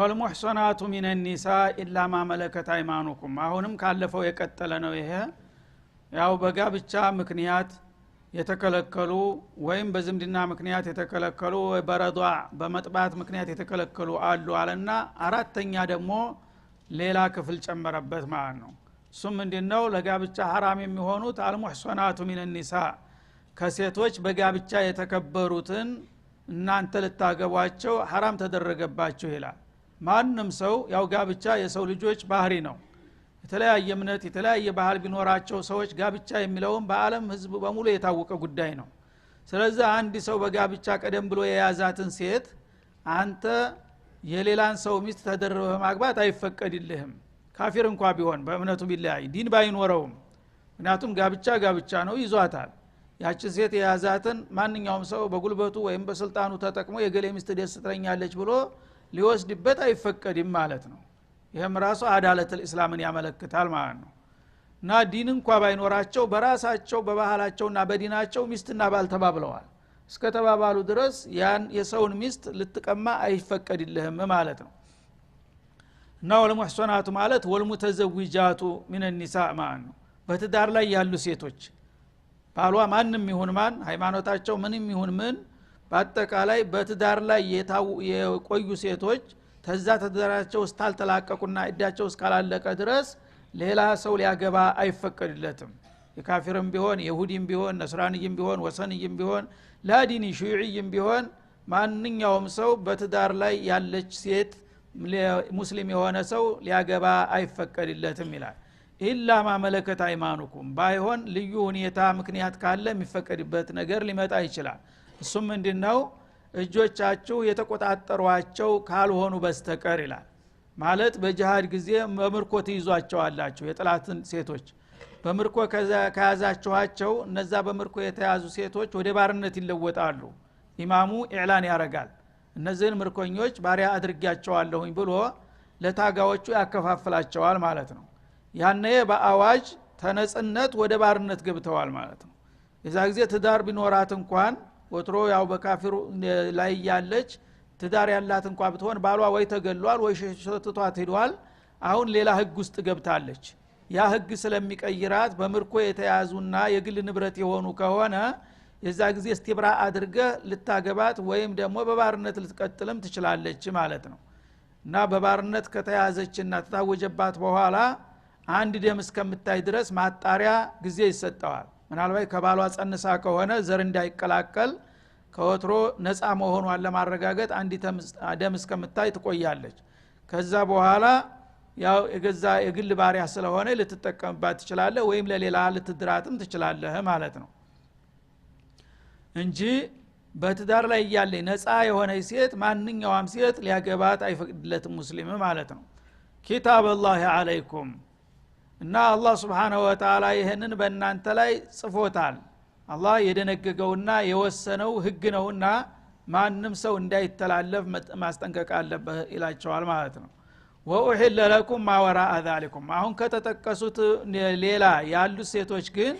ወልሙህሰናቱ ሚነ ኒሳ ኢላ ማ መለከት አይማኑኩም አሁንም ካለፈው የቀጠለ ነው። ይሄ ያው በጋብቻ ምክንያት የተከለከሉ ወይም በዝምድና ምክንያት የተከለከሉ ወይ በረዷ በመጥባት ምክንያት የተከለከሉ አሉ አለና አራተኛ ደግሞ ሌላ ክፍል ጨመረበት ማለት ነው። እሱም ምንድነው? ለጋብቻ حرام የሚሆኑት አልሙህሰናቱ ሚነ ኒሳ ከሴቶች በጋብቻ የተከበሩትን እናንተ ልታገቧቸው حرام ተደረገባችሁ ይላል። ማንንም ሰው ያው ጋብቻ የሰው ልጆች ባህሪ ነው። የተለያየ እምነት የተለያየ ባህል ቢኖራቸው ሰዎች ጋብቻ የሚለውን በአለም ህዝብ በሙሉ የታወቀ ጉዳይ ነው። ስለዚህ አንድ ሰው በጋብቻ ቀደም ብሎ የያዛትን ሴት አንተ የሌላን ሰው ሚስት ተደርበህ ማግባት አይፈቀድልህም። ካፊር እንኳን ቢሆን በእምነቱ ቢለያይ ዲን ባይኖረውም፣ ምክንያቱም ጋብቻ ነው ይዟታል። ያቺ ሴት የያዛትን ማንኛውም ሰው በጉልበቱ ወይም በስልጣኑ ተጠቅሞ የገሌ ሚስት ደስ ትለኛለች ብሎ ሊወስድበት አይፈቀድም ማለት ነው። ይሄም ራሱ አዳለተል እስላምን ያመለክታል ማለት ነው። እና ዲን እንኳን ባይኖራቸው በራሳቸው በባህላቸውና በዲናቸው ሚስትና ባል ተባብለዋል። እስከ ተባባሉ ድረስ ያን የሰውን ሚስት ልትቀማ አይፈቀድልህም ማለት ነው። እና ወልሙህሰናቱ ማለት ወልሙተዘዊጃቱ ሚነ ኒሳ ማለት ነው። በትዳር ላይ ያሉ ሴቶች ባሏ ማንም ይሁን ማን ሃይማኖታቸው ምንም ይሁን ምን በአጠቃላይ በትዳር ላይ የቆዩ ሴቶች ተዛ ተዳራቸው ስታልተላቀቁና እዳቸው እስካላለቀ ድረስ ሌላ ሰው ሊያገባ አይፈቀድለትም። የካፊርም ቢሆን የሁዲም ቢሆን ነስራንይም ቢሆን ወሰንይም ቢሆን ላዲኒ ሹይይም ቢሆን ማንኛውም ሰው በትዳር ላይ ያለች ሴት ሙስሊም የሆነ ሰው ሊያገባ አይፈቀድለትም ይላል። ኢላ ማ መለከት አይማኑኩም ባይሆን ልዩ ሁኔታ ምክንያት ካለ የሚፈቀድበት ነገር ሊመጣ ይችላል። እሱም ምንድነው? እጆቻችሁ የተቆጣጠሯቸው ካልሆኑ በስተቀር ይላል። ማለት በጂሃድ ጊዜ በምርኮ ትይዟቸዋላችሁ የጥላትን ሴቶች በምርኮ ከያዛችኋቸው እነዛ በምርኮ የተያዙ ሴቶች ወደ ባርነት ይለወጣሉ። ኢማሙ ኢዕላን ያረጋል። እነዚህን ምርኮኞች ባሪያ አድርጋቸዋለሁኝ ብሎ ለታጋዎቹ ያከፋፍላቸዋል ማለት ነው። ያኔ በአዋጅ ተነጽነት ወደ ባርነት ገብተዋል ማለት ነው። የዛ ጊዜ ትዳር ቢኖራት እንኳን ወትሮ ያው በካፊሩ ላይ ያለች ትዳር ያላት እንኳን ብትሆን ባሏ ወይ ተገሏል ወይ ሸሽቷት ሄዷል። አሁን ሌላ ህግ ውስጥ ገብታለች። ያ ህግ ስለሚቀይራት በምርኮ የተያዙና የግል ንብረት የሆኑ ከሆነ የዛ ጊዜ እስቲብራ አድርገ ልታገባት ወይም ደግሞ በባርነት ልትቀጥልም ትችላለች ማለት ነው። እና በባርነት ከተያዘችና ተታወጀባት በኋላ አንድ ደም እስከምታይ ድረስ ማጣሪያ ጊዜ ይሰጠዋል። ምናልባት ከባሏ ጸንሳ ከሆነ ዘር እንዳይቀላቀል ከወትሮ ነፃ መሆኗን ለማረጋገጥ አንድ ደም እስከምታይ ትቆያለች። ከዛ በኋላ ያው የግል ባሪያ ስለሆነ ልትጠቀምባት ትችላለህ ወይም ለሌላ ልትድራትም ትችላለህ ማለት ነው እንጂ በትዳር ላይ ያለች ነፃ የሆነ ሴት ማንኛውም ሴት ሊያገባት አይፈቅድለትም ሙስሊም ማለት ነው። ኪታበላሂ አለይኩም እና አላህ Subhanahu Wa Ta'ala ይሄንን በእናንተ ላይ ጽፎታል። አላህ የደነገገውና የወሰነው ህግ ነውና ማንም ሰው እንዳይተላለፍ ማስጠንቀቅ አለበት ይላቸዋል ማለት ነው። ወኡሂለ ለኩም ማ ወራአ ዛሊኩም አሁን ከተጠቀሱት ሌላ ያሉ ሴቶች ግን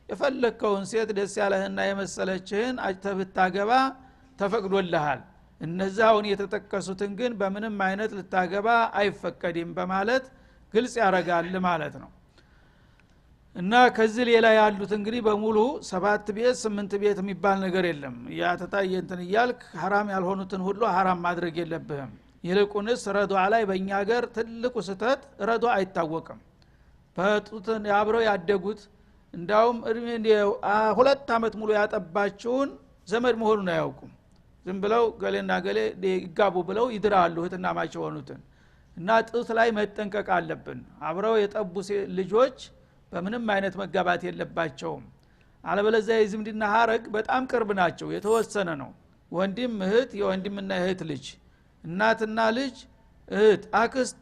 የፈለከውን ሴት ደስ ያለህና የመሰለችህን አጅተብታገባ ተፈቅዶልሃል። እነዛውን የተጠቀሱትን ግን በምንም አይነት ልታገባ አይፈቀድም በማለት ግልጽ ያረጋል ማለት ነው። እና ከዚህ ሌላ ያሉት እንግዲህ በሙሉ 7 ቤት 8 ቤት የሚባል ነገር የለም። ያ ተታየንተን ይያልክ حرام ያልሆኑትን ሁሉ حرام ማድረግ የለብህም። ይልቁንስ ረዱዓ ላይ በእኛ ሀገር ትልቁ ስተት ረዱዓ አይታወቅም። በጡትን ያብረው ያደጉት እንዳውም እድሜ 2 አመት ሙሉ ያጠባችውን ዘመድ መሆኑን አያውቁም። ዝም ብለው ገሌና ገሌ ይጋቡ ብለው ይድራሉ እህትና ማች ሆኑትን። እና ጡት ላይ መጠንቀቅ አለብን። አብረው የጠቡ ልጆች በምንም አይነት መጋባት የለባቸውም። አለበለዚያ የዝምድና ሐረግ በጣም ቅርብ ናቸው፣ የተወሰነ ነው። ወንድም እህት፣ የወንድምና እህት ልጅ፣ እናትና ልጅ፣ እህት፣ አክስት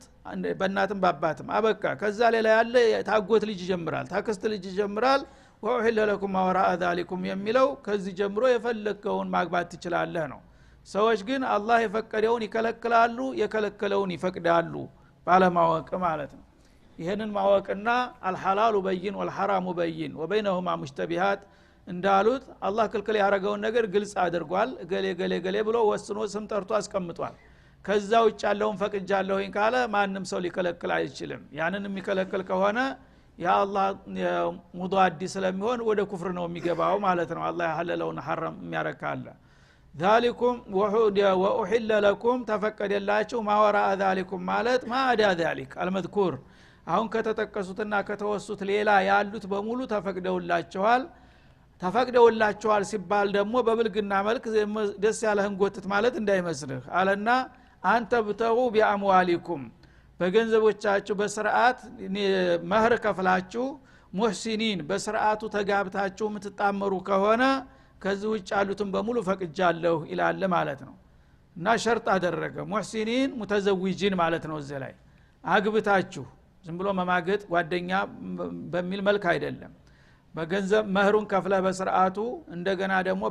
በእናትም በአባትም አበቃ። ከዛ ሌላ ያለ ታጎት ልጅ ይጀምራል፣ ታክስት ልጅ ይጀምራል። ወኡሂለ ለኩም ማ ወራአ ዛሊኩም የሚለው ከዚህ ጀምሮ የፈለከውን ማግባት ትችላለህ ነው። ሰዎች ግን አላህ የፈቀደውን ይከለክላሉ፣ የከለከለውን ይፈቅዳሉ ባለማወቅ ማለት ነው። ይሄንን ማወቅና አልሐላሉ በይን ወልሐራሙ በይን ወበይነሁማ ሙሽተቢሃት እንዳሉት አላህ ክልክል ያረጋውን ነገር ግልጽ አድርጓል። ገሌ ገሌ ገሌ ብሎ ወስኖ ስም ጠርቶ አስቀምጧል። ከዛ ውጭ ያለውን ፈቅጃለሁኝ ካለ ማንም ሰው ሊከለክል አይችልም። ያንን የሚከለክል ከሆነ ያ አላህ ሙዳዲ ስለሚሆን ወደ ኩፍር ነው የሚገባው ማለት ነው። አላህ ያሐለለውን ሐራም የሚያረካለ ذلكم وأحل لكم ተፈቀደላችሁ ማወራء ذلكم ማለት ማአዳ ذلك المذكور አሁን ከተጠቀሱትና ከተወሱት ሌላ ያሉት በሙሉ ተፈቅደውላችኋል ሲባል ደግሞ በብልግና መልክ ደስ ያለህን ጎትት ማለት እንዳይመስልህ አለና አንተ ብተው ቢአምዋሊኩም በገንዘቦቻችሁ በስርዓት መህር ከፍላችሁ ሙህሲኒን በስርዓቱ ተጋብታችሁ የምትጣመሩ ከሆነ ከዚህ ውጭ ያሉትን በሙሉ ፈቅጃለሁ ይላል ማለት ነው። እና ሸርጥ አደረገ ሙህሲኒን ሙተዘዊጂን ማለት ነው። እዚህ ላይ አግብታችሁ ዝም ብሎ መማገጥ ጓደኛ በሚል መልክ አይደለም። በገንዘብ መህሩን ከፍለ በስርዓቱ እንደገና ደግሞ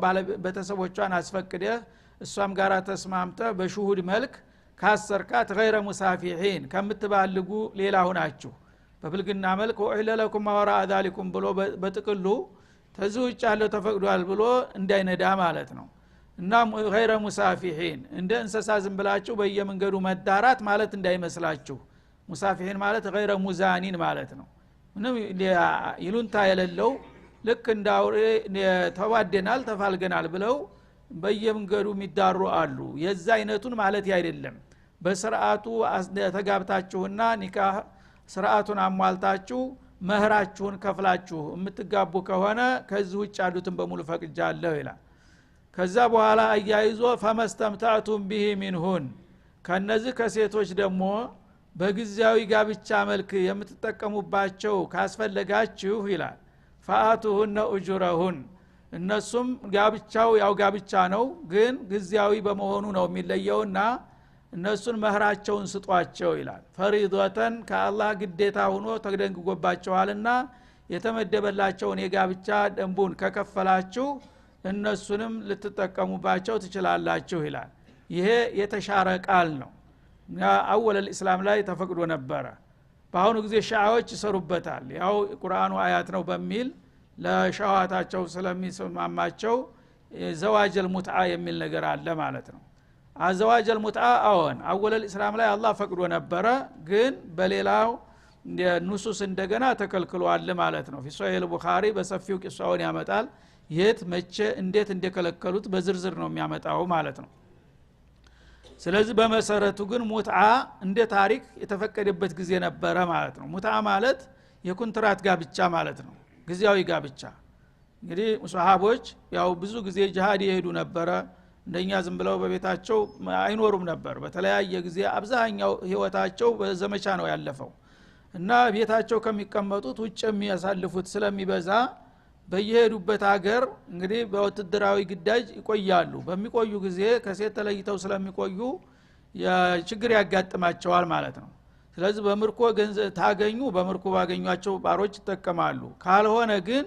ቤተሰቦቿን አስፈቅደህ እሷም ጋራ ተስማምተ በሹሁድ መልክ ካሰርካት ገይረ ሙሳፊሒን ከምትባልጉ ሌላ ሆናችሁ በብልግና መልክ ወኢለ ለኩም ወራአ ذلكم ብሎ በጥቅሉ ተዝውጭ ያለው ተፈቅዷል ብሎ እንዳይነዳ ማለት ነው። እና ገይረ ሙሳፊሒን እንደ እንስሳ ዝም ብላችሁ በየመንገዱ መዳራት ማለት እንዳይመስላችሁ። ሙሳፊሒን ማለት ገይረ ሙዛኒን ማለት ነው። ምንም ይሉንታ የሌለው ልክ እንዳውሬ ተዋደናል ተፋልገናል ብለው በየመንገዱ የሚዳሩ አሉ። የዛ አይነቱን ማለት አይደለም። በስርዓቱ ተጋብታችሁና ኒካህ ስርዓቱን አሟልታችሁ መህራችሁን ከፍላችሁ የምትጋቡ ከሆነ ከዚህ ውጭ ያሉትን በሙሉ ፈቅጃለሁ ይላል። ከዛ በኋላ አያይዞ ፈመስተምታቱም ቢሂ ሚንሁን ከነዚህ ከሴቶች ደግሞ በጊዜያዊ ጋብቻ መልክ የምትጠቀሙባቸው ካስፈለጋችሁ ይላል ፈአቱሁነ ኡጁረሁን እነሱም ጋብቻው ያው ጋብቻ ነው ግን ጊዜያዊ በመሆኑ ነው የሚለየውና እነሱን መህራቸውን ስጧቸው ይላል። ፈሪዶተን ከአላህ ግዴታ ሆኖ ተደንግጎባቸዋልና የተመደበላቸውን የጋብቻ ደንቡን ከከፈላችሁ እነሱንም ልትጠቀሙባቸው ትችላላችሁ ይላል። ይሄ የተሻረ ቃል ነው። አወለል እስላም ላይ ተፈቅዶ ነበረ። በአሁኑ ጊዜ ሻዓዎች ይሰሩበታል። ያው ቁርአኑ አያት ነው በሚል ለሻዋታቸው ስለሚስማማቸው ዘዋጀል ሙትዓ የሚል ነገር አለ ማለት ነው። አዘዋጀል ሙትዓ አዎን አወለል እስላም ላይ አላህ ፈቅዶ ነበረ፣ ግን በሌላው ንሱስ እንደገና ተከልክሏል ማለት ነው። ፊሶሂል ቡኻሪ በሰፊው ቂሷውን ያመጣል። የት መቼ እንዴት እንደከለከሉት በዝርዝር ነው የሚያመጣው ማለት ነው። ስለዚህ በመሰረቱ ግን ሙትዓ እንደ ታሪክ የተፈቀደበት ጊዜ ነበረ ማለት ነው። ሙትዓ ማለት የኮንትራት ጋብቻ ማለት ነው፣ ጊዜያዊ ጋብቻ። እንግዲህ ሱሐቦች ያው ብዙ ጊዜ ጂሃድ ይሄዱ ነበረ። እንደኛ ዝም ብለው በቤታቸው አይኖሩም ነበር። በተለያየ ጊዜ አብዛኛው ህይወታቸው በዘመቻ ነው ያለፈው እና ቤታቸው ከሚቀመጡት ውጭ የሚያሳልፉት ስለሚበዛ በየሄዱበት ሀገር እንግዲህ በወትድራዊ ግዳጅ ይቆያሉ። በሚቆዩ ጊዜ ከሴት ተለይተው ስለሚቆዩ ችግር ያጋጥማቸዋል ማለት ነው። ስለዚህ በምርኮ ገንዘብ ታገኙ በምርኮ ባገኟቸው ባሮች ይጠቀማሉ። ካልሆነ ግን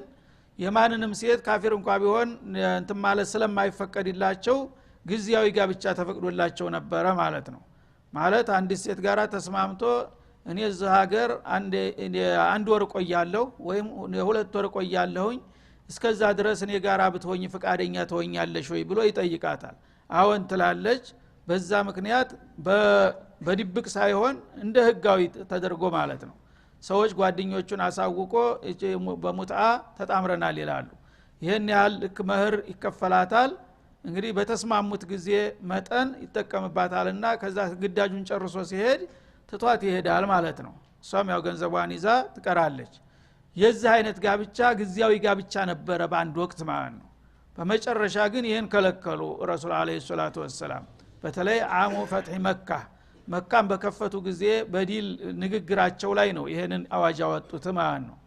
የማንንም ሴት ካፊር እንኳን ቢሆን እንትን ማለት ስለማይፈቀድላቸው ጊዜያዊ ጋብቻ ተፈቅዶላቸው ነበረ ማለት ነው። ማለት አንድ ሴት ጋራ ተስማምቶ እኔ እዚህ ሀገር አንድ ወር ቆያለሁ ወይም ሁለት ወር ቆያለሁኝ እስከዛ ድረስ እኔ ጋራ ብትሆኝ ፍቃደኛ ትሆኛለሽ ወይ ብሎ ይጠይቃታል። አዎን ትላለች። በዛ ምክንያት በድብቅ ሳይሆን እንደ ህጋዊ ተደርጎ ማለት ነው። ሰዎች ጓደኞቹን አሳውቆ በሙትዓ ተጣምረናል ይላሉ። ይሄን ያህል ልክ መህር ይከፈላታል። እንግዲህ በተስማሙት ጊዜ መጠን ይጠቀምባታልና ከዛ ግዳጁን ጨርሶ ሲሄድ ትቷት ይሄዳል ማለት ነው። እሷም ያው ገንዘቧን ይዛ ትቀራለች። የዚህ አይነት ጋብቻ ጊዜያዊ ጋብቻ ነበረ በአንድ ወቅት ማለት ነው። በመጨረሻ ግን ይሄን ከለከሉ ረሱል አለይሂ ሰላቱ ወሰለም። በተለይ አሙ ፈትህ መካን በከፈቱ ጊዜ በዲል ንግግራቸው ላይ ነው ይሄንን አዋጅ ያወጡት ማለት ነው።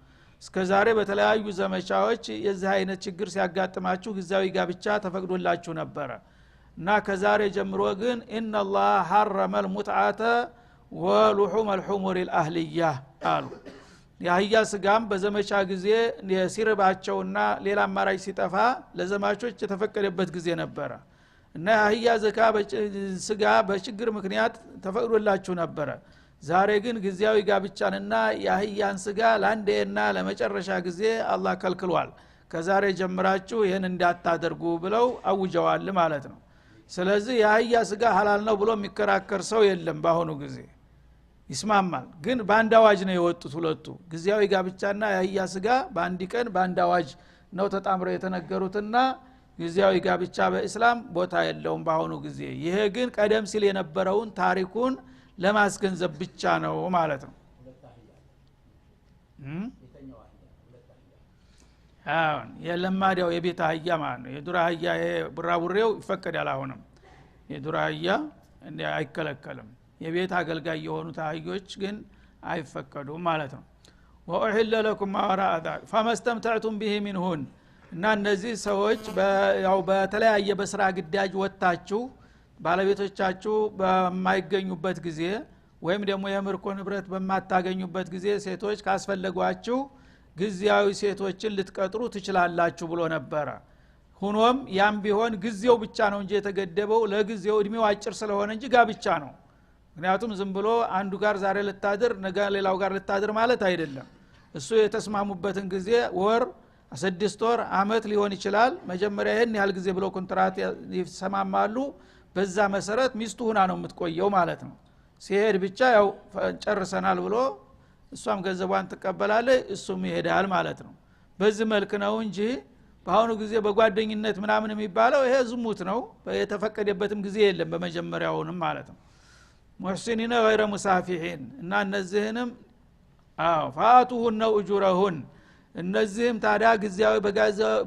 እስከዛሬ በተለያዩ ዘመቻዎች የዚህ አይነት ችግር ሲያጋጥማችሁ ጊዜያዊ ጋብቻ ተፈቅዶላችሁ ነበረ እና ከዛሬ ጀምሮ ግን ኢነላህ ሐረመል ሙትዓተ ወሉሁም الحمر الاهليه አሉ። የአህያ ስጋም በዘመቻ ጊዜ ሲርባቸውና ሌላ አማራጭ ሲጠፋ ለዘማቾች የተፈቀደበት ጊዜ ነበረ እና የአህያ ስጋ በችግር ምክንያት ተፈቅዶላችሁ ነበረ። ዛሬ ግን ጊዜያዊ ጋብቻንና የአህያን ስጋ ለአንዴና ለመጨረሻ ጊዜ አላህ ከልክሏል። ከዛሬ ጀምራችሁ ይሄን እንዳታደርጉ ብለው አውጀዋል ማለት ነው። ስለዚህ የአህያ ስጋ ሐላል ነው ብሎ የሚከራከር ሰው የለም በአሁኑ ጊዜ ይስማማል ግን በአንድ አዋጅ ነው የወጡት ሁለቱ ግዚያዊ ጋብቻና የአህያ ስጋ በአንድ ቀን በአንድ አዋጅ ነው ተጣምረው የተነገሩትና ግዚያዊ ጋብቻ በእስላም ቦታ የለውም በአሁኑ ጊዜ ይሄ ግን ቀደም ሲል የነበረውን ታሪኩን ለማስገንዘብ ብቻ ነው ማለት ነው አሁን የለማዳው የቤት አህያ ማለት ነው የዱር አህያ የቡራቡሬው ይፈቀዳል አሁንም የዱር አህያ እንደ አይከለከልም የቤት አገልጋይ የሆኑ አህዮች ግን አይፈቀዱም ማለት ነው ወኡሂለ ለኩም ማወራአ ذلك فمستمتعتم به منهن እና እነዚህ ሰዎች ያው በተለያየ በስራ ግዳጅ ወጣችሁ ባለቤቶቻችሁ በማይገኙበት ጊዜ ወይም ደግሞ የምርኮ ንብረት በማታገኙበት ጊዜ ሴቶች ካስፈለጓችሁ ግዚያዊ ሴቶችን ልትቀጥሩ ትችላላችሁ ብሎ ነበር ሆኖም ያም ቢሆን ግዚያው ብቻ ነው እንጂ የተገደበው ለግዚያው እድሜው አጭር ስለሆነ እንጂ ጋብቻ ነው ምክንያቱም ዝም ብሎ አንዱ ጋር ዛሬ ልታድር ነገ ሌላው ጋር ልታድር ማለት አይደለም እሱ የተስማሙበትን ጊዜ ወር 6 ወር አመት ሊሆን ይችላል መጀመሪያ ይሄን ያህል ጊዜ ብሎ ኮንትራት ይሰማማሉ በዛ መሰረት ሚስቱ ሆና ነው የምትቆየው ማለት ነው ሲሄድ ብቻ ያው ጨርሰናል ብሎ እሷም ገንዘቧን ትቀበላለች እሱም ይሄዳል ማለት ነው በዚህ መልኩ ነው እንጂ በአሁኑ ጊዜ በጓደኝነት ምናምን የሚባለው ይሄ ዝሙት ነው የተፈቀደበትም ጊዜ የለም በመጀመሪያውንም ማለት ነው ሙህሲኒነ غير ሙሳፊሒን እና እነዚህንም ፋቱሁን ኡጁረሁን እነዚህም ታዲያ ግዚያዊ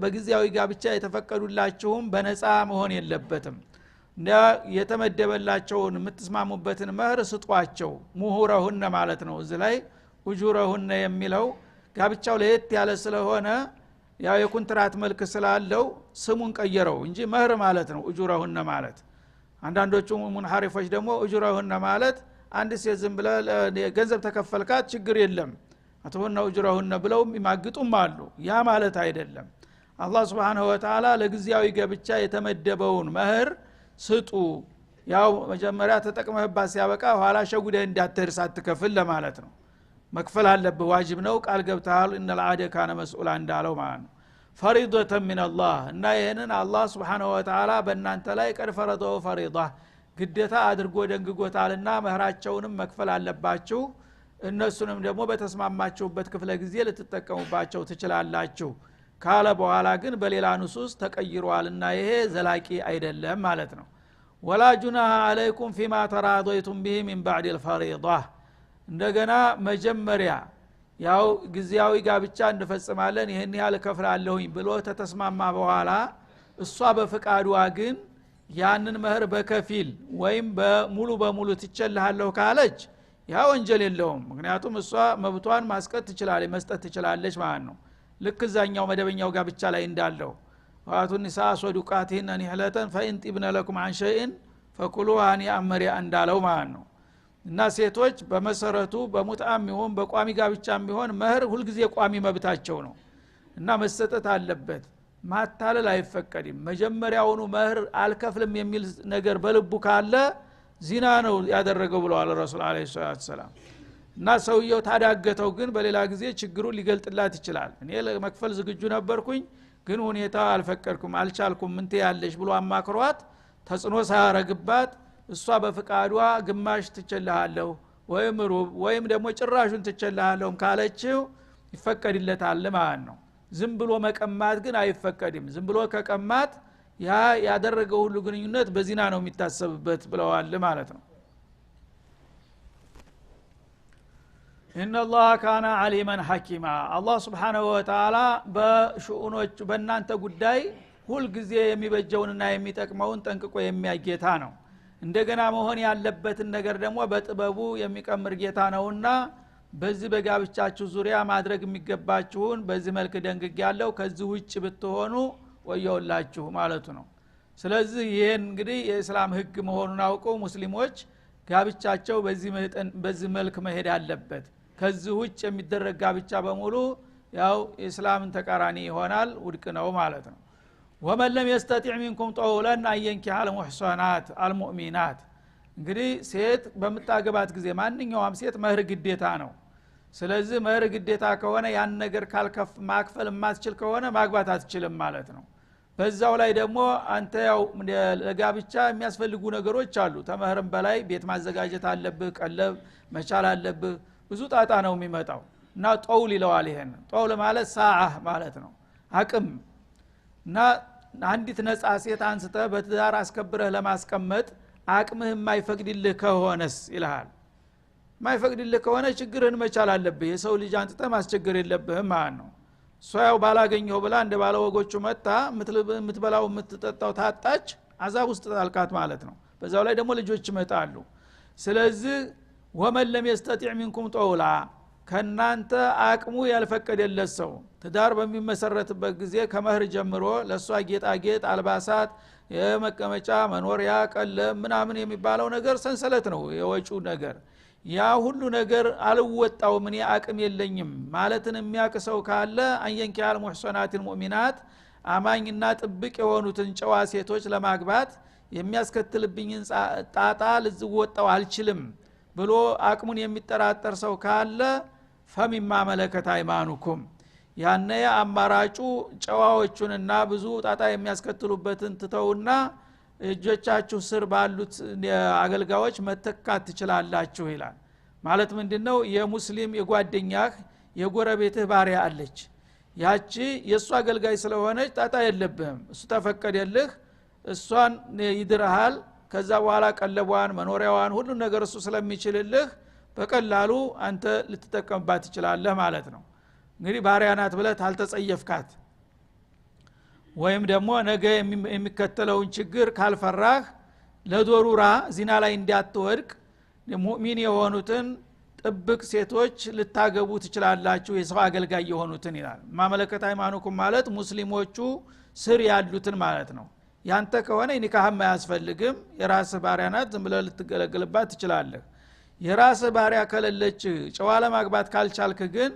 በግዚያዊ ጋብቻ የተፈቀዱላችሁም በነፃ መሆን የለበትም እና የተመደበላቸውን የምትስማሙበትን መህር ስጧቸው ሙሁረሁን ማለት ነው እዚህ ላይ ኡጁረሁን የሚለው ጋብቻው ለየት ያለ ስለሆነ ያው የኮንትራት መልክ ስላለው ስሙን ቀየረው እንጂ መህር ማለት ነው ኡጁረሁን ማለት አንዳንዶቹ ሙንሐሪፎች ደግሞ ኡጁረሁን ማለት አንድ ሴት ዝም ብለ ገንዘብ ተከፈልካት ችግር የለም አተወና ኡጁረሁን ብለው ይማግጡም አሉ ያ ማለት አይደለም አላህ Subhanahu Wa Ta'ala ለግዚያዊ ጋብቻ የተመደበውን መህር ስጡ ያው መጀመሪያ ተጠቅመህባት ሲያበቃ ኋላ ሸጉደህ እንዳትርስ አትከፍል ለማለት ነው መክፈል አለብህ ዋጅብ ነው ቃል ገብተሃል ان العاده كان مسؤولا እንዳለው ማለት ነው ፈሪዶተ من الله እና ይሄንን አላህ Subhanahu Wa Ta'ala በእናንተ ላይ ቀድ ፈረደው ፈሪዳ ግዴታ አድርጎ ደንግጎታልና መህራቸውንም መክፈል አለባችሁ እነሱንም ደግሞ በተስማማችሁበት ክፍለ ጊዜ ልትጠቀሙባቸው ትችላላችሁ ካለ በኋላ ግን በሌላ ንሱስ ተቀይሯልና ይሄ ዘላቂ አይደለም ማለት ነው ወላ ጁናሃ አለይኩም فيما تراضيتم به من بعد الفريضه እንደገና መጀመሪያ ያው ግዚያዊ ጋብቻ እንፈጽማለን ይሄን ያህል ከፍላለሁኝ ብሎ ተተስማማ በኋላ እሷ በፍቃዷ ግን ያንን መህር በከፊል ወይም በሙሉ በሙሉ ትቸልሃለሁ ካለች ያ ወንጀል የለውም ምክንያቱም እሷ መብቷን ማስቀጥ ትችላለች መስጠት ትችላለች ማለት ነው ልክ እዛኛው መደበኛው ጋብቻ ላይ እንዳለው ወአቱ النساء صدقاتهن نحلة فإن طبن لكم عن شيء فكلوه هنيئا مريئا እንዳለው ማለት ነው እና ሴቶች በመሰረቱ በሙጣም ይሁን በቋሚ ጋብቻም ቢሆን መህር ሁሉ ጊዜ ቋሚ መብታቸው ነው እና መሰጠት አለበት ማታለል አይፈቀድም መጀመሪያውኑ መህር አልከፍልም የሚል ነገር በልቡ ካለ ዚና ነው ያደረገው ብለዋል ረሱል አለይሂ ሰላም እና ሰውየው ታዳገተው ግን በሌላ ጊዜ ችግሩን ሊገልጥላት ይችላል እኔ ለመክፈል ዝግጁ ነበርኩኝ ግን ሁኔታ አልፈቀድኩም አልቻልኩም እንት ያለሽ ብሎ አማክሯት ተጽኖ ሳያረግባት እሷ በፍቃዷ ግማሽ ትቸልሃለሁ ወይም ሩብ ወይም ደግሞ ጭራሹን ትቸልሃለሁ ካለችው ይፈቀድለታል ማለት ነው ዝም ብሎ መቀማት ግን አይፈቀድም ዝም ብሎ ከቀማት ያ ያደረገው ሁሉ ግንኙነት በዚና ነው የሚታሰብበት ብለዋል ማለት ነው ان الله كان عليما حكيما الله سبحانه وتعالى በሹኡኖች በእናንተ ጉዳይ ሁሉ ጊዜ የሚበጀውንና የሚጠቅመውን ጠንቅቆ የሚያጌታ ነው እንደገና መሆን ያለበትን ነገር ደግሞ በጥበቡ የሚቀምር ጌታ ነውና በዚህ በጋብቻችሁ ዙሪያ ማድረግ የሚገባችሁን በዚህ መልኩ ደንግጋለው ከዚህ ውጭ ብትሆኑ ወየውላችሁ ማለቱ ነው ስለዚህ ይሄን እንግዲህ የእስላም ህግ መሆኑን አውቀው ሙስሊሞች ጋብቻቸው በዚህ መልኩ መሄድ አለበት ከዚህ ውጭ የሚደረግ ጋብቻ በሙሉ ያው እስላምን ተቃራኒ ይሆናል ውድቅ ነው ማለት ነው ومن لم يستطع منكم طولا ان ينكح المحصنات المؤمنات እንግዲህ ሴት በመጣገባት ጊዜ ማንኛውም ሴት መህር ግዴታ ነው ስለዚህ መህር ግዴታ ከሆነ ያን ነገር ካልከፍ ማክፈል ማትችል ከሆነ ማግባት አትችልም ማለት ነው በዛው ላይ ደግሞ አንተ ያው ለጋብቻ የሚያስፈልጉ ነገሮች አሉ ተመህርም በላይ ቤት ማዘጋጀት አለብህ ቀለብ መቻል አለብህ ብዙ ጣጣ ነው የሚመጣው እና ጦውል ይለዋል ይሄን ጦውል ማለት ሰዓ ማለት ነው አቅም እና አንዲት ነጻ ሴት አንስተ በትዳር አስከብረህ ለማስቀመጥ አቅምህ የማይፈቅድልህ ከሆነስ ይልሃል የማይፈቅድልህ ከሆነ ችግርህን መቻል አለብህ የሰው ልጅ አንተ ማስቸገር የለብህም ማለት ነው እሷ ያው ባላገኘው ብላ እንደ ባለወጎቹ መጣ የምትበላው የምትጠጣው ታጣች አዛብ ውስጥ ጣልቃት ማለት ነው በዛው ላይ ደግሞ ልጆች ይመጣሉ ስለዚህ ወመን ለም يستطيع منكم طولا ከናንተ አቅሙ ያልፈቀደለት ሰው ትዳር በሚመሰረትበት ጊዜ ከመህር ጀምሮ ለሷ ጌጣጌጥ አልባሳት የመቀመጫ መኖሪያ ቀለም ምናምን የሚባለው ነገር ሰንሰለት ነው የወጪው ነገር ያ ሁሉ ነገር አልወጣው ምን አቅም የለኝም ማለትን የሚያቅሰው ካለ አንየንኪያል ሙህሰናቲል ሙእሚናት አማኝና ጥብቅ የሆኑትን ጨዋ ሴቶች ለማግባት የሚያስከትልብኝን ጣጣ ልዝወጣው አልችልም ብሎ አቅሙን የሚጠራጠር ሰው ካለ ፈሚማ መለከት አይማኑኩም ያነ አማራጩ ጨዋዎቹንና ብዙ ጣጣ የሚያስከትሉበትን ትተውና እጆቻችሁ ስር ባሉት አገልጋዮች መተካት ትችላላችሁ ይላል ማለት ምንድነው የሙስሊም የጓደኛህ የጎረቤትህ ባሪያ አለች ያቺ የሷ አገልጋይ ስለሆነች ጣጣ የለብህም እሱ ተፈቀደልህ እሷን ይድርሃል ከዛ በኋላ ቀለቧን መኖሪያዋን ሁሉ ነገር እሱ ስለሚችልልህ በቀላሉ አንተ ልትጠቀምባት ትችላለህ ማለት ነው እንግዲህ ባሪያ ናት ብለህ ታልተጸየፍካት ወይም ደግሞ ነገ የሚከተለውን ችግር ካልፈራህ ለዶሩራ ዚና ላይ እንዲያትወድቅ ሙእሚን የሆኑትን ጥብቅ ሴቶች ልታገቡ ትችላላችሁ የሰው አገልጋይ የሆኑትን ይላል ማመለከት ሃይማኖኩም ማለት ሙስሊሞቹ ስር ያሉትን ማለት ነው ያንተ ከሆነ ኒካህም አያስፈልግም የራስ ባሪያ ናት ዝም ብለህ ልትገለገልባት ትችላለህ የራስ ባሪያ ከሌለች ጨዋ ለማግባት ካልቻልክ ግን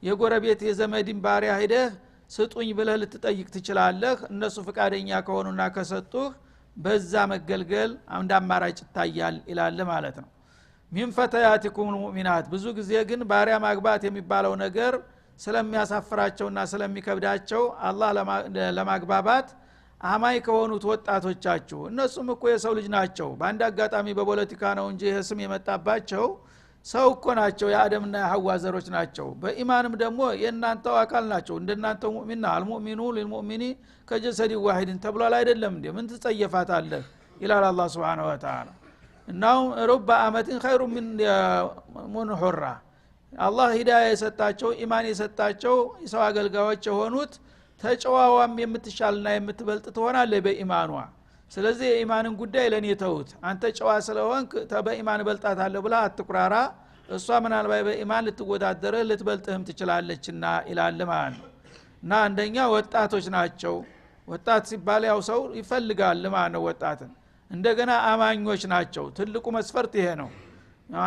የጎረቤት የዘመድን ባሪያ ሄደህ ስጡኝ ብለህ ልትጠይቅ ትችላለህ እነሱ ፍቃደኛ ከሆኑና ከሰጡህ በዛ መገልገል አንድ አማራጭ ይታያል ይላል ማለት ነው ሚን ፈታያቲኩም ሙእሚናት ብዙ ጊዜ ግን ባሪያ ማግባት የሚባለው ነገር ስለሚያሳፍራቸውና ስለሚከብዳቸው አላህ ለማግባባት አማይ ከሆኑት ወጣቶቻችሁ እነሱም እኮ የሰው ልጅ ናቸው በአንድ አጋጣሚ በፖለቲካ ነው እንጂ ህስም የመጣባቸው ሰው እኮ ናቸው የአደምና የሐዋ ዘሮች ናቸው በኢማንም ደግሞ የናንተው አካል ናቸው እንደናንተው ሙእሚና አልሙእሚኑ ለልሙእሚኒ ከጀሰዲ ዋሂድን ተብሏል አይደለም እንዴ ምን ትጸየፋታለህ ይላል አላህ Subhanahu Wa Ta'ala እናው ረብ አመትን ኸይሩ ምን ሙንሁራ አላህ ሂዳያ የሰጣቸው ኢማን የሰጣቸው የሰው አገልጋዮች የሆኑት ተጨዋዋም የምትሻልና የምትበልጥ ትሆናለህ በኢማኗ ስለዚህ የኢማንን ጉዳይ ለኔ ተውት አንተ ጨዋ ስለሆንክ በኢማን በልጣታለህ ብላ አትኩራራ እሷ ምናልባት በኢማን ልትወዳደረ ልትበልጥህም ትችላለችና ይላል ማለት ነው እና አንደኛ ወጣቶች ናቸው ወጣት ሲባል ያው ሰው ይፈልጋል ማለት ነው ወጣትን እንደገና አማኞች ናቸው ትልቁ መስፈርት ይሄ ነው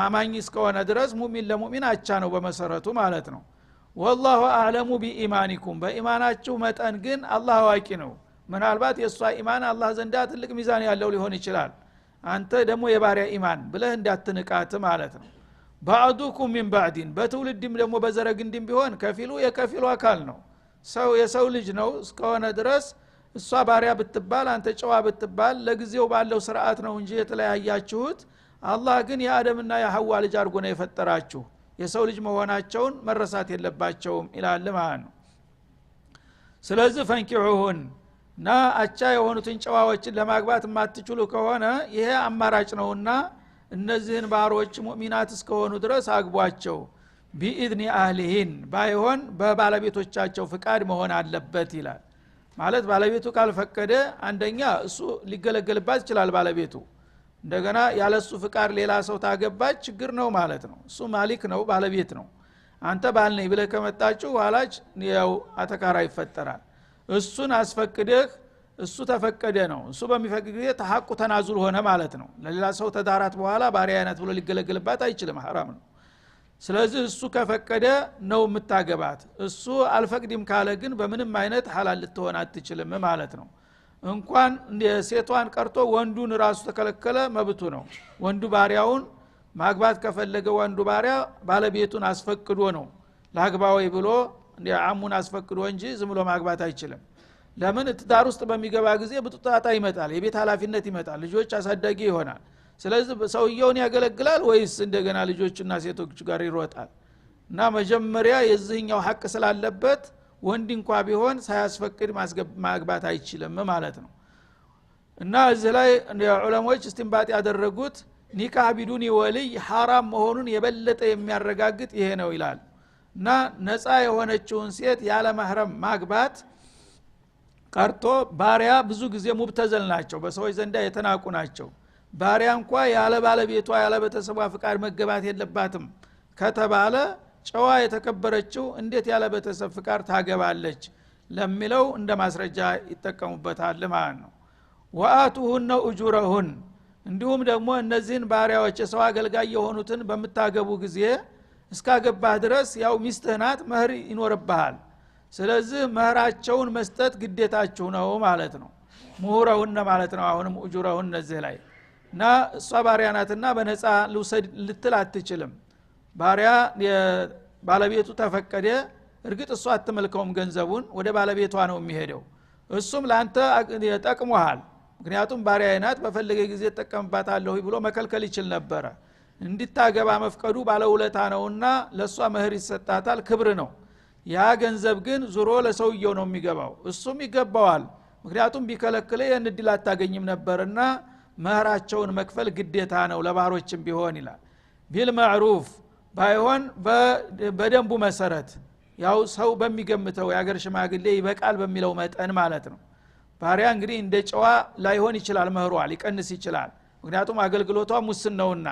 አማኝ እስከሆነ ድረስ ሙእሚን ለሙእሚን አቻ ነው በመሰረቱ ማለት ነው والله اعلم بايمانكم በኢማናችሁ መጠን ግን አላህ አዋቂ ነው ምናልባት የሷ ኢማን አላህ ዘንዳ ትልቅ ሚዛን ያለው ሊሆን ይችላል አንተ ደግሞ የባሪያ ኢማን ብለህ እንዳትንቃት ማለት ነው ባዕዱኩም ሚን ባዕዲን በትውልድም ደግሞ በዘረግንድም ቢሆን ከፊሉ የከፊሉ አካል ነው ሰው የሰው ልጅ ነው እስከሆነ ድረስ እሷ ባሪያ ብትባል አንተ ጨዋ ብትባል ለጊዜው ባለው ስርዓት ነው እንጂ የተለያያችሁት አላህ ግን የአደምና የሐዋ ልጅ አድርጎ ነው የፈጠራችሁ የሰው ልጅ መሆናቸውን መረሳት የለባቸውም ይላል ማለት ነው ስለዚህ ፈንኪሁን ና አቻ የሆኑትን ጨዋዎችን ለማግባት ማትችሉ ከሆነ ይሄ አማራጭ ነውና እነዚህን ባሮች ሙእሚናት እስከሆኑ ድረስ አግቧቸው ቢኢድኒ አህሊሂን ባይሆን በባለቤቶቻቸው ፍቃድ መሆን አለበት ይላል ማለት ባለቤቱ ካልፈቀደ አንደኛ እሱ ሊገለገልባት ይችላል ባለቤቱ እንደገና ያለሱ ፍቃድ ሌላ ሰው ታገባች ችግር ነው ማለት ነው እሱ ማሊክ ነው ባለቤት ነው አንተ ባል ነኝ ብለህ ከመጣችሁ ኋላች ያው አተካራ ይፈጠራል እሱን አስፈቅደህ እሱ ተፈቀደ ነው እሱ በሚፈቅድ ጊዜ ተሐቁ ተናዙል ሆነ ማለት ነው ለሌላ ሰው ተዳራት በኋላ ባሪያነት ብሎ ሊገለገልባት አይችልም حرام ነው ስለዚህ እሱ ከፈቀደ ነው የምታገባት እሱ አልፈቅድም ካለ ግን በምንም አይነት ሐላል ልትሆን አትችልም ማለት ነው እንኳን ሴቷን ቀርቶ ወንዱን ራሱ ተከለከለ መብቱ ነው ወንዱ ባሪያውን ማግባት ከፈለገ ወንዱ ባሪያ ባለቤቱን አስፈቅዶ ነው ላግባው ብሎ አሙን አስፈቅዶ እንጂ ዝም ብሎ ማግባት አይችልም ለምን ትዳር ውስጥ በሚገባ ጊዜ ብጡጣጣ ይመጣል የቤት ኃላፊነት ይመጣል ልጆች አሳዳጊ ይሆናል ስለዚህ ሰውየውን ያገለግላል ወይስ እንደገና ልጆችና ሴቶች ጋር ይሮጣል እና መጀመሪያ የዚህኛው ሐቅ ስላለበት ወንድ እንኳን ቢሆን ሳያስፈቅድ ማግባት አይችልም ማለት ነው እና እዚህ ላይ ዑለሞች እስቲንባጥ ያደረጉት ኒካህ ቢዱኒ ወልይ حرام መሆኑን የበለጠ የሚያረጋግጥ ይሄ ነው ይላል እና ነፃ የሆነችውን ሴት ያለ ማህረም ማግባት ቀርቶ ባሪያ ብዙ ጊዜ ሙብተዘል ናቸው በሰዎች ዘንዳ የተናቁ ናቸው ባሪያ እንኳን ያለ ባለቤቷ ያለ ቤተሰቧ ፍቃድ መገባት የለባትም ከተባለ ጨዋ የተከበረችው እንዴት ያለ ቤተሰብ ፍቃድ ታገባለች ለሚለው እንደ ማስረጃ ይተከሙበታል ማለት ነው ወአቱሁነ ኡጁረሁን እንዲሁም ደግሞ እነዚህን ባሪያዎች የሰው አገልጋይ የሆኑትን በመታገቡ ጊዜ እስካገባህ ድረስ ያው ሚስትህ ናት መህር ይኖርብሃል ስለዚህ መህራቸውን መስጠት ግዴታችሁ ነው ማለት ነው ሙሁረሁን ማለት ነው አሁንም ኡጁረሁን እነዚህ ላይ እና እሷ ባሪያ ናትና በነፃ ልውሰድ ልትል አትችልም ባሪያ ባለቤቱ ተፈቀደ እርግጥ እሷ አትመልከውም ገንዘቡን ወደ ባለቤቷ ነው የሚሄደው እሱም ላንተ ጠቅሞሃል ምክንያቱም ባሪያ ናት በፈለገ ጊዜ ተጠቀምባታለሁ ብሎ መከልከል ይችል ነበር እንድታገባ መፍቀዱ ባለውለታ ነውና ለሷ መህር ይሰጣታል ክብር ነው ያ ገንዘብ ግን ዙሮ ለሰውየው ነው የሚገባው እሱም ይገባዋል ምክንያቱም ቢከለክለ ያን እድል አታገኝም ነበርና መህራቸውን መክፈል ግዴታ ነው ለባሮችም ቢሆን ይላል ቢልማዕሩፍ ባይሆን በደንቡ መሰረት ያው ሰው በሚገምተው ያገር ሽማግሌ ይበቃል በሚለው መጠን ማለት ነው ባሪያ እንግዲህ እንደ ጨዋ ላይሆን ይችላል መህሯ ሊቀንስ ይችላል ምክንያቱም አገልግሎቷ ሙስን ነውና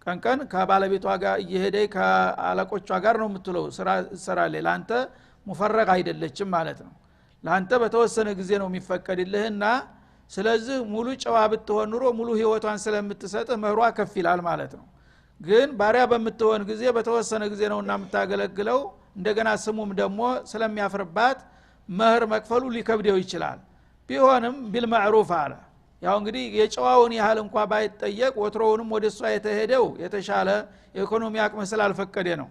ቀንቀን ከባለቤቷ ጋር እየሄደ ከአለቆቿ ጋር ነው የምትለው ስራ ሰራለ ላንተ ሙፈረቅ አይደለችም ማለት ነው ላንተ በተወሰነ ጊዜ ነው የሚፈቀድልህና ስለዚህ ሙሉ ጨዋ ብትሆን ኑሮ ሙሉ ህይወቷን ስለምትሰጥ መህሯ ከፍ ይላል ማለት ነው ግን ባሪያ በምትሆን ጊዜ በተወሰነ ጊዜ ነውና የምታገለግለው እንደገና ስሙም ደግሞ ስለሚያፍርባት መህር መክፈሉ ሊከብደው ይችላል ቢሆንም ቢልማዕሩፍ አለ ያው እንግዲህ የጨዋውን ያህል እንኳን ባይጠየቅ ወትሮውንም ወደሷ የተሄደው የተሻለ ኢኮኖሚ አቅም ስላልፈቀደ ነው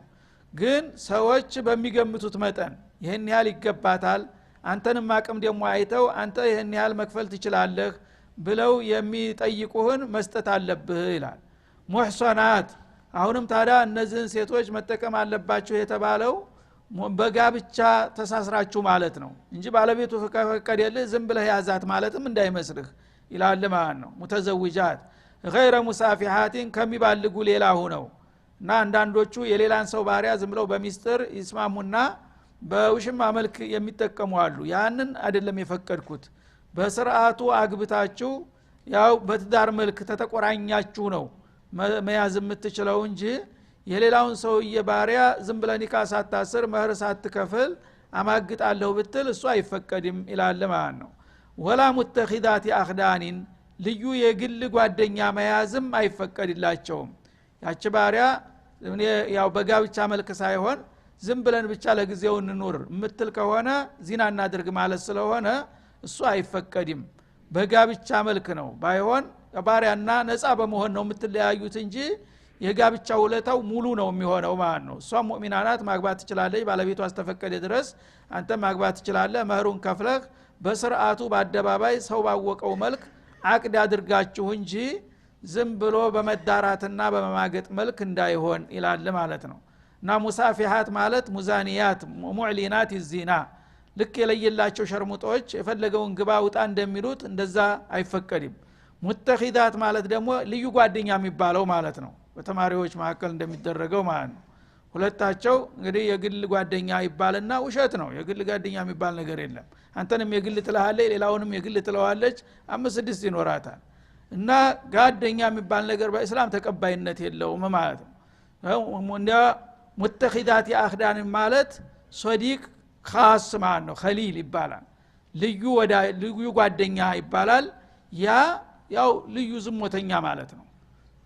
ግን ሰዎች በሚገምቱት መጠን ይሄን ያህል ይገባታል አንተንም አቅም ደግሞ አይተው አንተ ይሄን ያህል መክፈል ትችላለህ ብለው የሚጠይቁህን መስጠት አለብህ ይላል ሙህሰናት አሁንም ታዲያ እነዚህን ሴቶች መጠቀም አለባችሁ የተባለው በጋብቻ ተሳስራችሁ ማለት ነው እንጂ ባለቤቱ ፈቀደልህ ዝም ብለህ ያዛት ማለትም እንዳይመስልህ ይላል ማለት ነው ሙተዘውጃት غير ሙሳፊሃት ከሚባልጉ ሌላ ሆነው እና አንዳንዶቹ የሌላን ሰው ባሪያ ዝም ብለው በሚስጥር ይስማሙና በውሽማ መልክ የሚጠቀሙ አሉ ያንን አይደለም የፈቀድኩት በስርዓቱ አግብታችሁ ያው በትዳር መልክ ተተቆራኛችሁ ነው መያዝ የምትችለው እንጂ የሌላውን ሰው የባሪያ ዝም ብለህ ኒካ ሳታስር መህር ሳትከፍል አማግጣለሁ ብትል እሱ አይፈቀድም ይላል ማለት ነው ወላ ሙተኺዳት አኽዳኒን ልዩ የግል ጓደኛ መያዝም አይፈቀድላቸውም ያቺ ባሪያ ያው በጋብቻ መልክ ሳይሆን ዝም ብለን ብቻ ለጊዜው እንኑር ምትል ከሆነ ዚና እናድርግ ማለት ስለሆነ እሱ አይፈቀድም በጋብቻ መልክ ነው ባይሆን ባሪያና ነፃ በመሆን ነው የምትለያዩት እንጂ የጋብቻ ውለታው ሙሉ ነው የሚሆነው ማለት ነው እሷ ሙእሚና ናት ማግባት ትችላለች ባለቤቷ አስተፈቀደ ድረስ አንተ ማግባት ትችላለህ መህሩን ከፍለህ በስርዓቱ በአደባባይ ሰው ባወቀው መልክ አቅድ አድርጋችሁ እንጂ ዝም ብሎ በመዳራትና በመማገጥ መልክ እንዳይሆን ይላል ማለት ነው እና ሙሳፊሃት ማለት ሙዛኒያት ሙዕሊናት الزنا ልክ የለየላቸው ሸርሙጦች የፈለገውን ግባ ውጣ እንደሚሉት እንደዛ አይፈቀድም ሙተኺዳት ማለት ደግሞ ልዩ ጓደኛ የሚባለው ማለት ነው በተማሪዎች መካከል እንደሚደረገው ማለት ነው ሁለታቸው እንግዲህ የግል ጓደኛ ይባልና ውሸት ነው የግል ጓደኛ የሚባል ነገር የለም አንተንም የግል ትለሃለች ሌላውንም የግል ትለዋለች 5-6 ይኖራታል እና ጓደኛ የሚባል ነገር በእስላም ተቀባይነት የለውም ማለት ነው እንደ ሙተኺዳት አኽዳን ማለት ሶዲቅ ኻስ ማለት ነው ኸሊል ይባላል ልዩ ጓደኛ ይባላል ያው ልዩ ዝሞተኛ ማለት ነው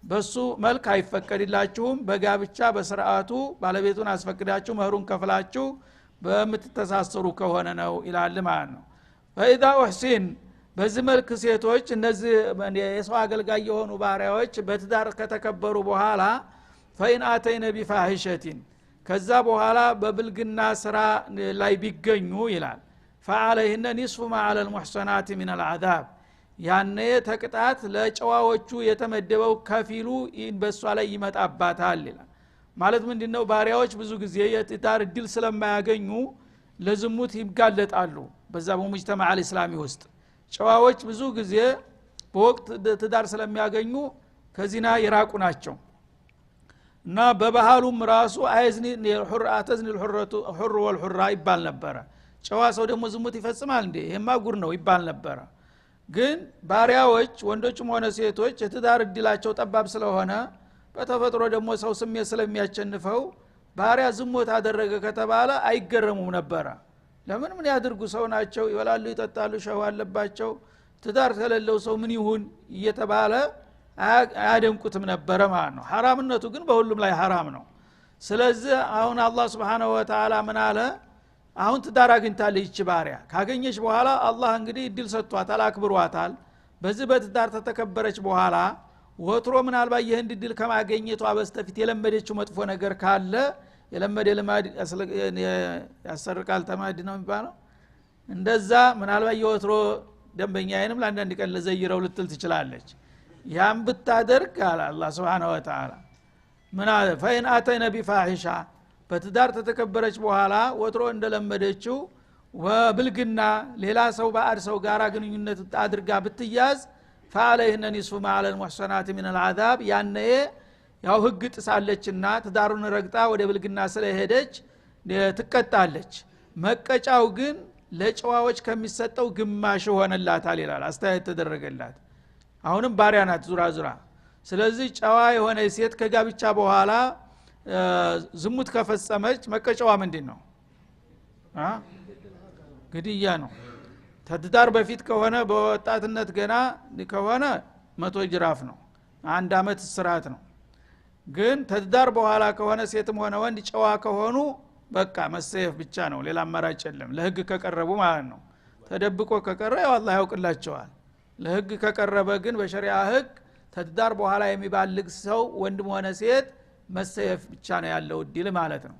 በሱ መልክ አይፈቀድላችሁም በጋብቻ በስርዓቱ ባለቤቱን አስፈቅዳችሁ መህሩን ከፍላችሁ በመተሳሰሩ ከሆነ ነው ይላል ማለት ነው ፈኢዛ ኡህሲን በዚህ መልክ ሴቶች እነዚህ የሰው አገልጋይ የሆኑ ባሪያዎች በትዳር ከተከበሩ በኋላ ፈኢን አተይነ ቢፋሂሸቲን ከዛ በኋላ በብልግና ስራ ላይ ቢገኙ ይላል فعليهن نصف ما على المحصنات من العذاب ያኔ ተቅጣት ለጨዋዎቹ የተመደበው ከፊሉ በሷ ላይ ይመጣባታል ይላል ማለት ምንድነው ባሪያዎች ብዙ ጊዜ የትዳር እድል ስለማያገኙ ለዝሙት ይጋለጣሉ በዛ በሙጅተማ አልእስላሚ ውስጥ ጨዋዎች ብዙ ጊዜ በወቅት ትዳር ስለሚያገኙ ከዚና ይራቁ ናቸው እና በባህሉም ራሱ አይዝኒ الحرአተዝኒ الحر والحرة ይባል ነበር ጨዋ ሰው ደግሞ ዝሙት ይፈጽማል እንዴ ይሄማ ጉር ነው ይባል ነበር ግን ባሪያዎች ወንዶችም ሆነ ሴቶች የትዳር እድላቸው ጠባብ ስለሆነ በተፈጥሮ ደግሞ ሰው ስሜት ስለሚያቸንፈው ባሪያ ዝሙት አደረገ ከተባለ አይገረሙም ነበር ለምን ምን ያድርጉ ሰው ናቸው ይወላሉ ይጠጣሉ ሸዋ አለባቸው ትዳር ከሌለው ሰው ምን ይሁን እየተባለ አያደንቁትም ነበር ማለት ነው ሐራምነቱ ግን በሁሉም ላይ ሐራም ነው ስለዚህ አሁን አላህ Subhanahu Wa Ta'ala ምን አለ አሁን ትዳር አግኝታለች ይች ባሪያ ካገኘች በኋላ አላህ እንግዲህ እድል ሰጥቷታል አክብሯታል በዚህ በትዳር ተተከበረች በኋላ ወትሮ ምናልባት ይህን እድል ከማግኘቷ በስተፊት የለመደችው መጥፎ ነገር ካለ የለመደ ልማድ ያሰርቃል ተማድ ነው የሚባለው እንደዛ ምናልባት የወትሮ ደንበኛዬንም ለአንዳንድ ቀን ለዘይረው ልትል ትችላለች ያም ብታደርግ አለ አላህ Subhanahu Wa Ta'ala ምን አለ ፈይን አተይነ ቢፋሂሻ በትዳር ተተከበረች በኋላ ወትሮ እንደለመደችው ወብልግና ሌላ ሰው ባዕድ ሰው ጋር ግንኙነት አድርጋ ብትያዝ فعليهن نصف ما على المحصنات من العذاب ያኔ ያው ህግ ጥሳለችና ትዳሩን ረግጣ ወደ ብልግና ስለሄደች ትቀጣለች መቀጫው ግን ለጨዋዎች ከሚሰጠው ግማሽ ሆነላታል ይላል አስተያየት ተደረገላት አሁንም ባሪያ ናት ዙራ ስለዚህ ጨዋ የሆነ ሴት ከጋብቻ በኋላ ዝሙት ከፈጸመች መቀጫዋ ምንድነው ግድያ ነው ተትዳር በፊት ከሆነ በወጣትነት ገና ከሆነ 100 ጅራፍ ነው 1 አመት እስራት ነው ግን ተትዳር በኋላ ከሆነ ሴትም ሆነ ወንድ ጨዋ ከሆኑ በቃ መሰየፍ ብቻ ነው ሌላ አማራጭ የለም ለህግ ከቀረቡ ማለት ነው ተደብቆ ከቀረ ያው አላህ ያውቅላቸዋል ለህግ ከቀረበ ግን በሸሪዓ ህግ ተትዳር በኋላ የሚባልግ ሰው ወንድም ሆነ ሴት መሰየፍ ብቻ ነው ያለው ዲል ማለት ነው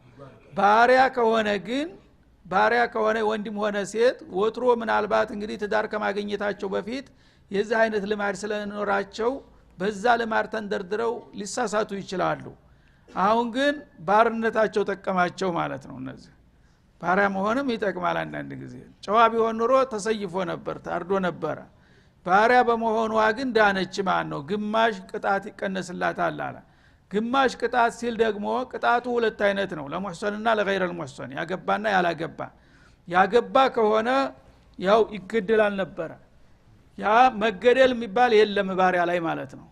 ባሪያ ከሆነ ወንድም ሆነ ሴት ወትሮ ምናልባት እንግዲህ ትዳር ከማግኘታቸው በፊት የዚህ አይነት ልማድ ስለኖራቸው በዛ ልማድ ተንደርድረው ሊሳሳቱ ይችላሉ አሁን ግን ባርነታቸው ተቀማቸው ማለት ነው እነዚህ ባሪያ መሆንም ይጠቅማል አንዳንድ ጊዜ ጨዋ ቢሆን ኑሮ ተሰይፎ ነበር ታርዶ ነበር ባሪያ በመሆኗ ግን ዳነች ማለት ነው ግማሽ ቅጣት ይቀነስላታል አለ ግማሽ ቅጣት ሲል ደግሞ ቅጣቱ ሁለት አይነት ነው ለሙህሰንና ለغير المحسن ያገባና ያላገባ ያገባ ከሆነ ያው ይገደላል ነበር ያ መገደል የሚባል የለም ባሪያ ላይ ማለት ነው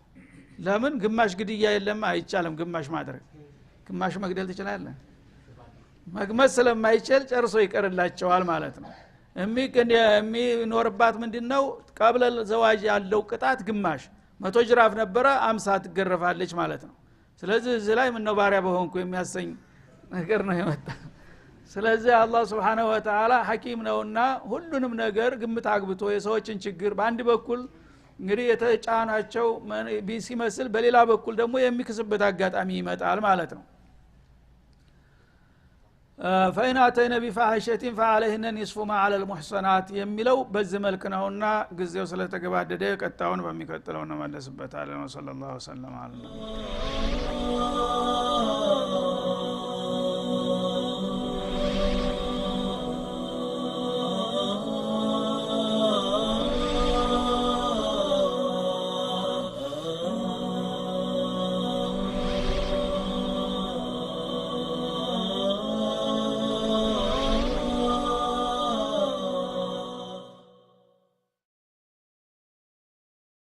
ለምን ግማሽ ግድያ የለም አይቻልም ግማሽ ማድረግ ግማሽ መግደል ትችላለህ መግመስ ስለማይችል ጨርሶ ይቀርላቸዋል ማለት ነው የሚኖርባት ምንድነው ቀብለ ዘዋጅ ያለው ቅጣት ግማሽ 100 ጅራፍ ነበረ 50 ትገረፋለች ማለት ነው ስለዚህ እዚህ ላይ ምን ነው ባሪያ በሆንኩ የሚያሰኝ ነገር ነው የመጣ ስለዚህ አላህ Subhanahu Wa Ta'ala ሐኪም ነውና ሁሉንም ነገር ግምት አግብቶ የሰዎችን ችግር በአንድ በኩል እንግዲህ የተጫናቸው ቢሲመስል በሌላ በኩል ደግሞ የሚክስበት አጋጣሚ ይመጣል ማለት ነው فإن أتينا بفاحشة فعليهن نصف ما على المحصنات የሚለው በዚህ መልኩ ነውና ጊዜው ስለተገባደደ ቀጣውን በሚከተለው ነው መለስበታለን ወሰለላሁ ዐለይሂ ወሰለም